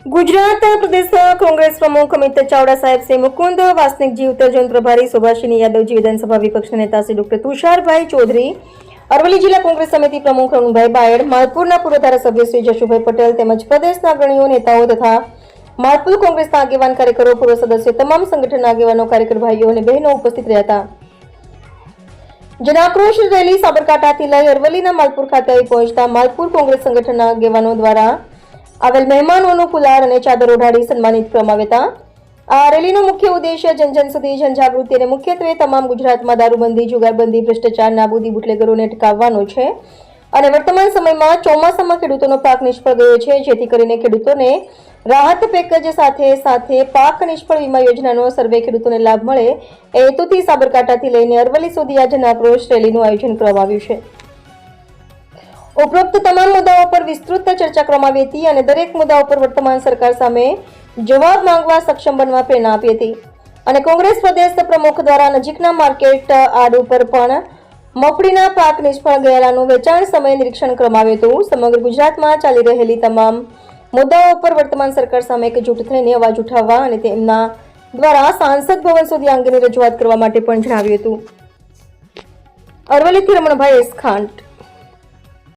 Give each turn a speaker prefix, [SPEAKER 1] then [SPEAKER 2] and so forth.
[SPEAKER 1] ગુજરાત પ્રદેશ કોંગ્રેસ પ્રમુખ અમિત ચાવડા સાહેબ શ્રી મુકુંદ વાસનિકજી, ઉત્તર ઝોન પ્રભારી સુભાષિની યાદવજી, વિધાનસભા વિપક્ષ નેતા શ્રી ડોક્ટર તુષારભાઈ ચૌધરી, અરવલ્લી જિલ્લા કોંગ્રેસ સમિતિ પ્રમુખ રણુભાઈ બાયડ, માલપુરના પૂર્વ ધારાસભ્ય શ્રી જશુભાઈ પટેલ તેમજ પ્રદેશના અગ્રણીઓ, નેતાઓ તથા માલપુર કોંગ્રેસના આગેવાન કાર્યકરો, પૂર્વ સદસ્યો, તમામ સંગઠનના આગેવાનો, કાર્યકર ભાઈઓ અને બહેનો ઉપસ્થિત રહ્યા હતા. જનાક્રોશ રેલી સાબરકાંઠાથી લઈ અરવલ્લીના માલપુર ખાતે આવી પહોંચતા માલપુર કોંગ્રેસ સંગઠનના આગેવાનો દ્વારા આવેલ મહેમાનોનું ફુલાર અને ચાદર ઓઢાડી સન્માનિત કરવામાં આવ્યા હતા. આ રેલીનો મુખ્ય ઉદ્દેશ્ય જન સુધી જનજાગૃતિ અને મુખ્યત્વે તમામ ગુજરાતમાં દારૂબંધી, જુગારબંધી, ભ્રષ્ટાચાર, નાબૂદી, બુટલેગરોને અટકાવવાનો છે અને વર્તમાન સમયમાં ચોમાસામાં ખેડૂતોનો પાક નિષ્ફળ ગયો છે, જેથી કરીને ખેડૂતોને રાહત પેકેજ સાથે પાક નિષ્ફળ વીમા યોજનાનો સર્વે ખેડૂતોને લાભ મળે એ હેતુથી સાબરકાંઠાથી લઈને અરવલ્લી સુધી આ જનાક્રોશ રેલીનું આયોજન કરવામાં આવ્યું છે. ઉપરોક્ત તમામ મુદ્દાઓ પર વિસ્તૃત ચર્ચા કરવામાં આવી હતી અને દરેક મુદ્દાઓ પર વર્તમાન સરકાર સામે જવાબ માંગવા સક્ષમ બનવા પ્રેરણા આપી હતી અને કોંગ્રેસ પ્રદેશ પ્રમુખ દ્વારા નજીકના માર્કેટ આડ ઉપર પણ મગફળીના પાક નિષ્ફળ ગયેલાનું વેચાણ સમયે નિરીક્ષણ કરવામાં આવ્યું હતું. સમગ્ર ગુજરાતમાં ચાલી રહેલી તમામ મુદ્દાઓ પર વર્તમાન સરકાર સામે એકજૂટ થઈને અવાજ ઉઠાવવા અને તેમના દ્વારા સાંસદ ભવન સુધી અંગેની રજૂઆત કરવા માટે પણ જણાવ્યું હતું. અરવલ્લીથી રમણભાઈ એસ ખાંટ.